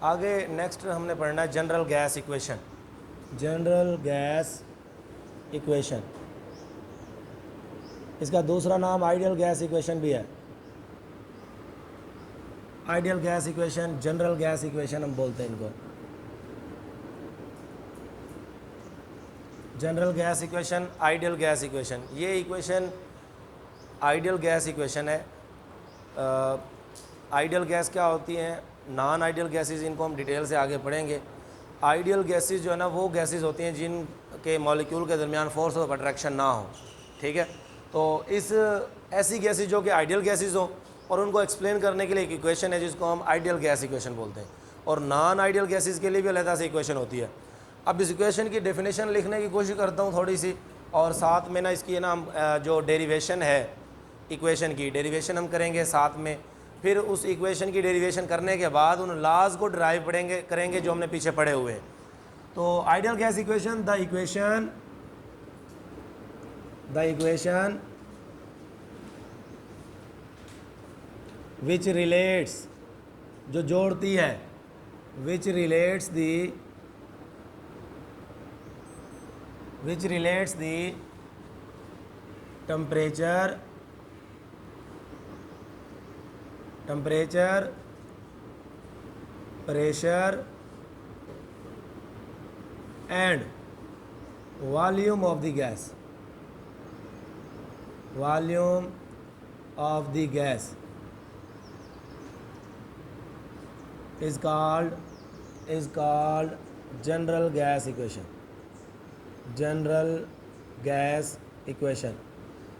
आगे नेक्स्ट हमने पढ़ना है general gas equation. General gas equation, इसका दूसरा नाम आइडियल गैस इक्वेशन भी है। Ideal gas equation, general gas equation हम बोलते हैं इनको। General gas equation, ideal gas equation, ये इक्वेशन आइडियल गैस इक्वेशन है। आइडियल गैस क्या होती हैं, नॉन आइडियल गैसेस, इनको हम डिटेल से आगे पढ़ेंगे। आइडियल गैसेस जो है ना वो गैसेस होती हैं जिनके मॉलिक्यूल के दरमियान फोर्स ऑफ अट्रैक्शन ना हो, ठीक है। तो इस ऐसी गैसेस जो कि आइडियल गैसेस हो और उनको एक्सप्लेन करने के लिए एक इक्वेशन है जिसको हम आइडियल गैस इक्वेशन बोलते हैं, और नॉन आइडियल गैसेस के लिए भी अलग से इक्वेशन होती है। अब इस इक्वेशन की डेफिनेशन लिखने की कोशिश करता हूँ थोड़ी सी, और साथ में ना इसकी ना हम जो डेरिवेशन है इक्वेशन की डेरिवेशन हम करेंगे साथ में। फिर उस इक्वेशन की डेरिवेशन करने के बाद उन लॉज को ड्राइव करेंगे जो हमने पीछे पढ़े हुए हैं। तो ideal gas equation, the equation which relates, जो जोड़ती है, विच relates the temperature pressure and volume of the gas is called general gas equation।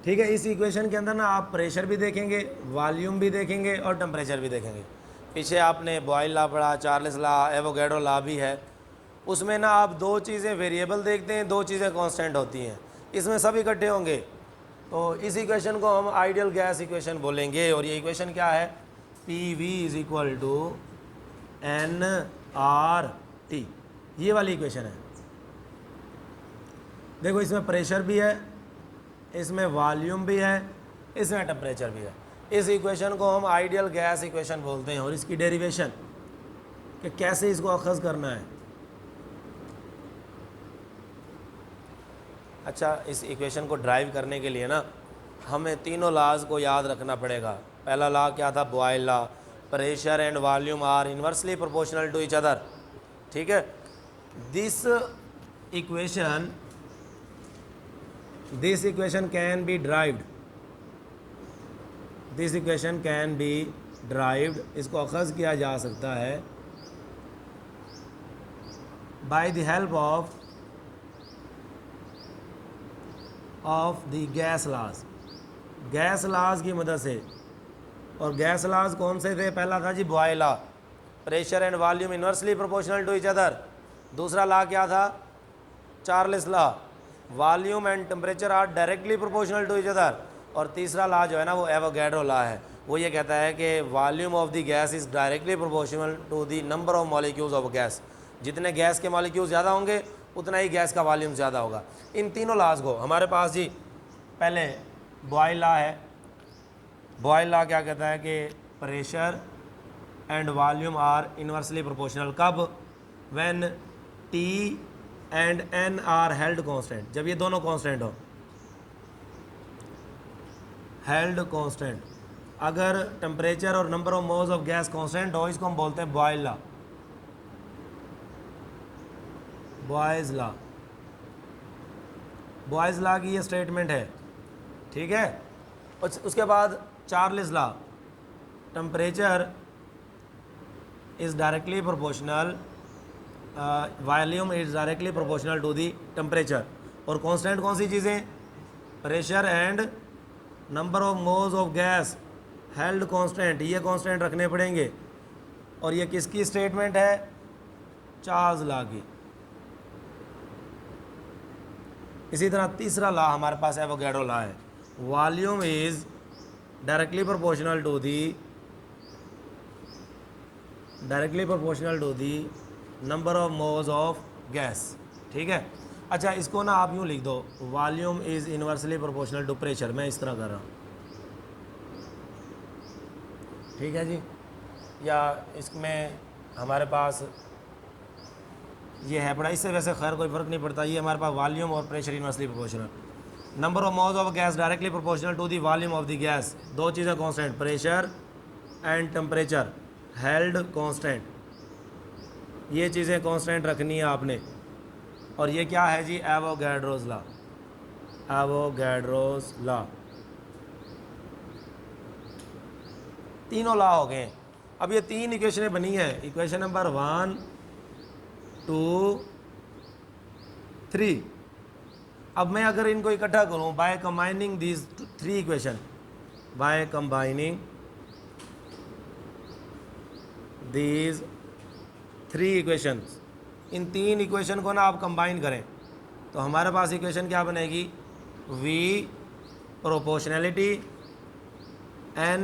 ठीक है, इस इक्वेशन के अंदर ना आप प्रेशर भी देखेंगे, वॉल्यूम भी देखेंगे और टेम्परेचर भी देखेंगे। पीछे आपने बॉयल लॉ पढ़ा, चार्ल्स लॉ, एवोगैड्रो लॉ भी है, उसमें ना आप दो चीज़ें वेरिएबल देखते हैं, दो चीज़ें कांस्टेंट होती हैं, इसमें सब इकट्ठे होंगे। तो इस इक्वेशन को हम आइडियल गैस इक्वेशन बोलेंगे। और ये इक्वेशन क्या है, PV is equal to nRT, ये वाली इक्वेशन है। देखो इसमें प्रेशर भी है, इसमें वॉल्यूम भी है, इसमें टेम्परेचर भी है। इस इक्वेशन को हम आइडियल गैस इक्वेशन बोलते हैं। और इसकी डेरिवेशन कि कैसे इसको अखज़ करना है। अच्छा, इस इक्वेशन को ड्राइव करने के लिए ना हमें तीनों लॉज को याद रखना पड़ेगा। पहला लॉ क्या था, Boyle law, pressure and volume are inversely proportional to each other, ठीक है। This equation can be derived, इसको अखज़ किया जा सकता है by the help of the gas laws की मदद से। और गैस लॉज कौन से थे, पहला था जी Boyle law, pressure and volume inversely proportional to each other. दूसरा लॉ क्या था, Charles law, volume and temperature are directly proportional to each other. और तीसरा लॉ जो है ना वो एवोगैड्रो लॉ है, वो ये कहता है कि volume of the gas is directly proportional to the number of molecules of gas. जितने गैस के मॉलिक्यूल्स ज़्यादा होंगे उतना ही गैस का वॉल्यूम ज़्यादा होगा। इन तीनों लॉज को हमारे पास जी पहले बॉयल लॉ है। बॉयल लॉ क्या कहता है कि pressure and volume are inversely proportional. कब, when T and N are held constant, जब ये दोनों कांस्टेंट हो, हेल्ड कांस्टेंट। अगर टेम्परेचर और number of moles of gas constant हो, इसको हम बोलते हैं बॉयल लॉ, बॉयज़ लॉ की ये स्टेटमेंट है, ठीक है। उसके बाद Charles law, temperature is directly proportional, volume is directly proportional to the temperature. और कांस्टेंट कौन सी चीज़ें, pressure and number of moles of gas held constant, ये कांस्टेंट रखने पड़ेंगे। और ये किसकी स्टेटमेंट है, चार्ल्स लॉ की। इसी तरह तीसरा लॉ हमारे पास एवोगैड्रो लॉ है, volume is directly proportional to the number of moles of gas, ठीक है। अच्छा, इसको ना आप यूँ लिख दो, volume is inversely proportional to pressure. मैं इस तरह कर रहा हूँ, ठीक है जी। या इसमें हमारे पास ये है पड़ा, इससे वैसे खैर कोई फ़र्क नहीं पड़ता। ये हमारे पास वॉल्यूम और pressure inversely proportional. Number of moles of gas directly proportional to the volume of the gas. दो चीज़ें constant, pressure and temperature held constant. ये चीज़ें कांस्टेंट रखनी है आपने। और ये क्या है जी? Avogadro's law. Avogadro's law. तीनों लॉ हो गए। अब ये तीन इक्वेशनें बनी है, इक्वेशन नंबर 1 2 3। अब मैं अगर इनको इकट्ठा करूं by combining these 3 equation, by combining these 3 equations, in 3 equation को ना आप कंबाइन करें तो हमारे पास इक्वेशन क्या बनेगी? V proportionality N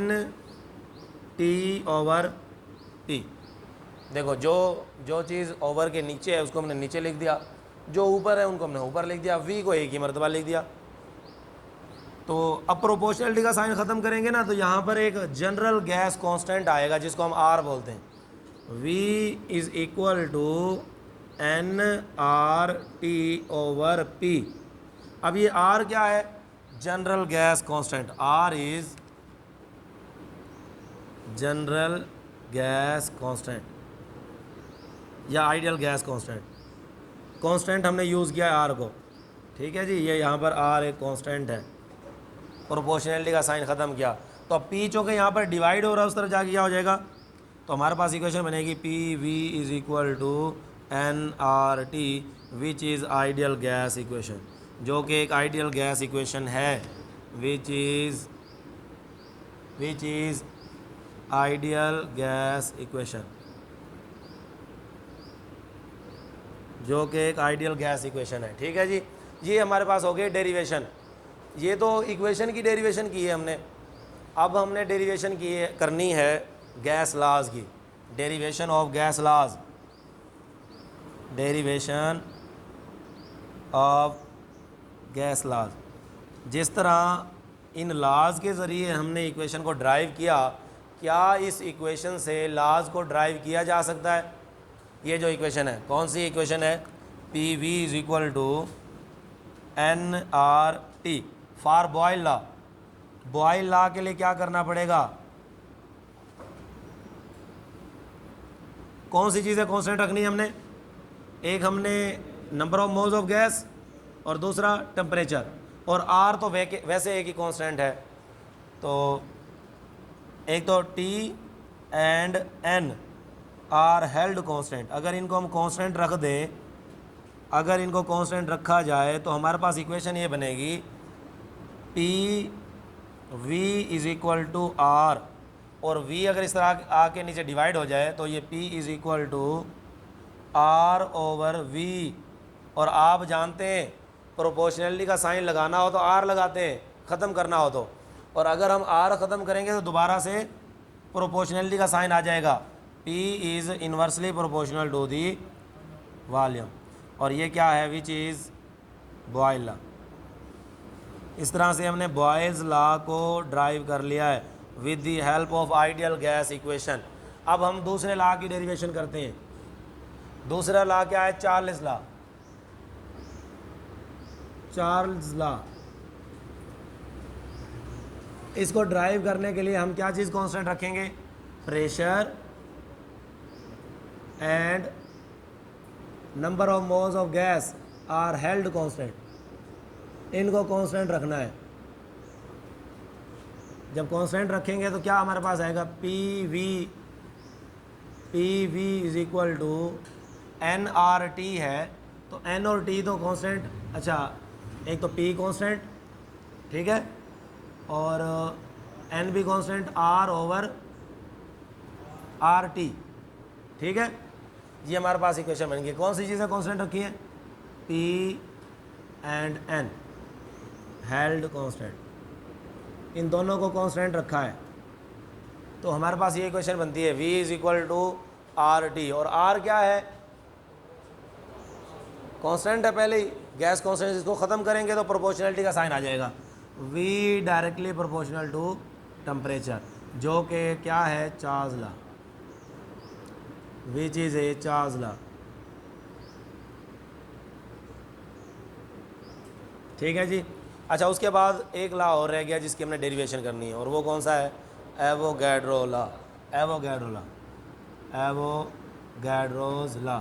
T over P। देखो जो चीज़ ओवर के नीचे है उसको हमने नीचे लिख दिया, जो ऊपर है उनको हमने ऊपर लिख दिया, V को एक ही मरतबा लिख दिया। तो अब प्रोपोर्शनैलिटी का साइन ख़त्म करेंगे ना तो यहाँ पर एक जनरल गैस कांस्टेंट आएगा जिसको हम R बोलते हैं। V is equal to NRT over P। अब ये R क्या है? General gas constant. R is general gas constant या आइडियल गैस कांस्टेंट। कांस्टेंट हमने यूज़ किया है R को, ठीक है जी। ये यहाँ पर R एक कांस्टेंट है। प्रोपोर्शनैलिटी का साइन ख़त्म किया तो अब P चूँकि यहाँ पर डिवाइड हो रहा है उस तरफ जाके क्या हो जाएगा? तो हमारे पास इक्वेशन बनेगी PV is equal to NRT which is ideal gas equation, जो कि एक आइडियल गैस इक्वेशन है। Which is ideal gas equation, जो कि एक आइडियल गैस इक्वेशन है, ठीक है जी। ये हमारे पास हो गए डेरिवेशन। ये तो इक्वेशन की डेरिवेशन की है हमने। अब हमने डेरिवेशन करनी है गैस लॉज की। Derivation of gas laws, derivation of gas laws. जिस तरह इन लॉज के ज़रिए हमने इक्वेशन को ड्राइव किया, क्या इस इक्वेशन से लॉज को ड्राइव किया जा सकता है? ये जो इक्वेशन है, कौन सी इक्वेशन है? PV is equal to NRT for Boyle law. Boyle law के लिए क्या करना पड़ेगा? कौन सी चीज़ें कांस्टेंट रखनी है हमने? एक हमने number of moles of gas और दूसरा टेम्परेचर, और R तो वैसे एक ही कांस्टेंट है। तो एक तो T and N are held constant. अगर इनको हम कांस्टेंट रख दें, अगर इनको कांस्टेंट रखा जाए तो हमारे पास इक्वेशन ये बनेगी PV is equal to R, और V अगर इस तरह आके नीचे डिवाइड हो जाए तो ये P is equal to R over V। और आप जानते हैं प्रोपोर्शनैलिटी का साइन लगाना हो तो R लगाते हैं, ख़त्म करना हो तो। और अगर हम R ख़त्म करेंगे तो दोबारा से प्रोपोर्शनैलिटी का साइन आ जाएगा। P is inversely proportional to the volume. और ये क्या है? Which is Boyle law. इस तरह से हमने बॉयल्स लॉ को ड्राइव कर लिया है with the help of ideal gas equation. अब हम दूसरे लॉ की डेरिवेशन करते हैं। दूसरा लॉ क्या है? Charles law. चार्ल्स लॉ, इसको ड्राइव करने के लिए हम क्या चीज़ कांस्टेंट रखेंगे? Pressure and number of moles of gas are held constant. इनको कांस्टेंट रखना है। जब कांस्टेंट रखेंगे तो क्या हमारे पास आएगा? PV is equal to NRT है, तो N और T तो कांस्टेंट। अच्छा, एक तो P कांस्टेंट, ठीक है, और N भी कांस्टेंट, R ओवर RT, ठीक है। ये हमारे पास इक्वेशन बन गई। कौन सी चीज़ें कांस्टेंट रखी हैं? P and N held constant, इन दोनों को कांस्टेंट रखा है। तो हमारे पास ये इक्वेशन बनती है V is equal to RT। और R क्या है? कांस्टेंट है पहले ही, गैस कांस्टेंट। इसको ख़त्म करेंगे तो प्रोपोर्शनैलिटी का साइन आ जाएगा। V directly proportional to temperature, जो कि क्या है? Charles law. Which is a Charles law. ठीक है जी। अच्छा, उसके बाद एक लॉ और रह गया जिसकी हमने डेरिवेशन करनी है, और वो कौन सा है? Avogadro law. Avogadro law, Avogadro's law.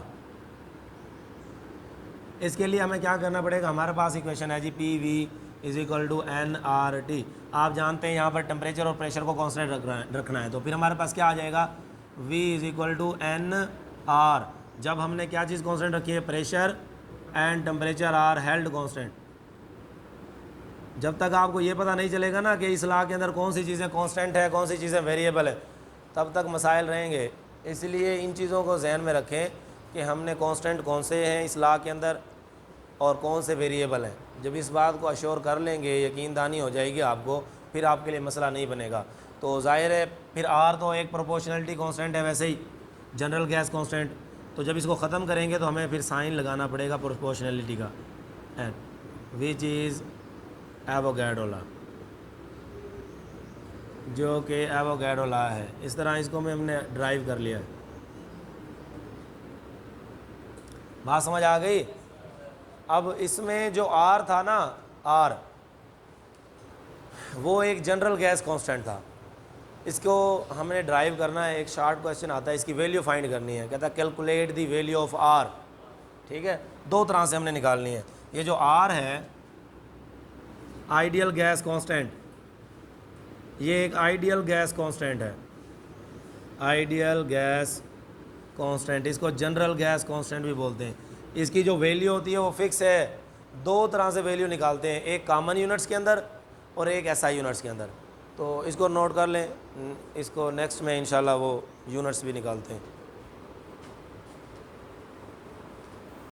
इसके लिए हमें क्या करना पड़ेगा? हमारे पास इक्वेशन है जी P V is equal to N R T. आप जानते हैं यहाँ पर टेम्परेचर और प्रेशर को कांस्टेंट रखना है, तो फिर हमारे पास क्या आ जाएगा? V is equal to N R. जब हमने क्या चीज़ कांस्टेंट रखी है? Pressure and temperature are held constant. जब तक आपको ये पता नहीं चलेगा ना कि इस लॉ के अंदर कौन सी चीज़ें कांस्टेंट है, कौन सी चीज़ें वेरिएबल है, तब तक मसाइल रहेंगे। इसलिए इन चीज़ों को जहन में रखें कि हमने कांस्टेंट कौन से हैं इस लॉ के अंदर और कौन से वेरिएबल हैं। जब इस बात को अश्योर कर लेंगे, यकीनदानी हो जाएगी आपको, फिर आपके लिए मसला नहीं बनेगा। तो जाहिर है फिर आर तो एक प्रोपोर्शनलिटी कांस्टेंट है, वैसे ही जनरल गैस कांस्टेंट। तो जब इसको ख़त्म करेंगे तो हमें फिर साइन लगाना पड़ेगा प्रोपोर्शनलिटी का, and which is Avogadro law, जो कि एवोगैड्रो लॉ है। इस तरह इसको में हमने ड्राइव कर लिया है। बात समझ आ गई? अब इसमें जो आर था ना, आर वो एक जनरल गैस कांस्टेंट था। इसको हमने ड्राइव करना है। एक शार्ट क्वेश्चन आता है, इसकी वैल्यू फाइंड करनी है। कहता है calculate the value of R. ठीक है, दो तरह से हमने निकालनी है। ये जो आर है आइडियल गैस कांस्टेंट, ये एक आइडियल गैस कांस्टेंट है, आइडियल गैस कांस्टेंट। इसको जनरल गैस कांस्टेंट भी बोलते हैं। इसकी जो वैल्यू होती है वो फिक्स है। दो तरह से वैल्यू निकालते हैं, एक कॉमन यूनिट्स के अंदर और एक एसआई यूनिट्स के अंदर। तो इसको नोट कर लें, इसको नेक्स्ट में इंशाल्लाह वो यूनिट्स भी निकालते हैं।